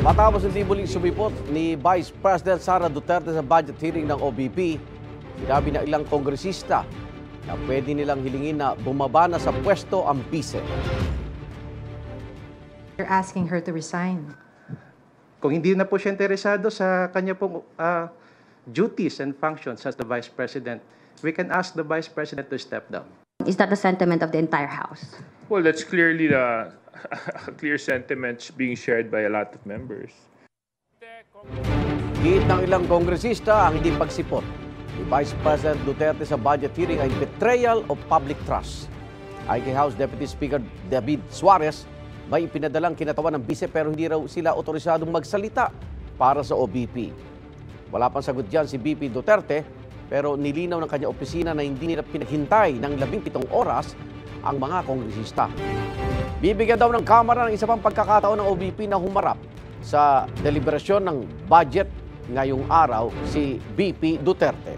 Matapos hindi muling sumipot ni Vice President Sara Duterte sa budget hearing ng OBP, sinabi ng ilang kongresista na pwede nilang hilingin na bumaba na sa pwesto ang bise. You're asking her to resign. Kung hindi na po siya interesado sa kanya pong duties and functions as the Vice President, we can ask the Vice President to step down. Is that the sentiment of the entire House? Well, that's clearly a clear sentiment being shared by a lot of members. Giit ng ilang kongresista ang hindi pagsipot ni Vice President Duterte sa budget hearing ay betrayal of public trust. Ayon kay House Deputy Speaker David Suarez, may ipinadalang kinatawan ng bise pero hindi raw sila otorisadong magsalita para sa OBP. Wala pang sagot dyan si VP Duterte pero nilinaw ng kanya opisina na hindi nila pinaghintay ng 17 oras ang mga kongresista. Bibigyan daw ng Kamara ng isa pang pagkakataon ng OBP na humarap sa deliberasyon ng budget ngayong araw si VP Duterte.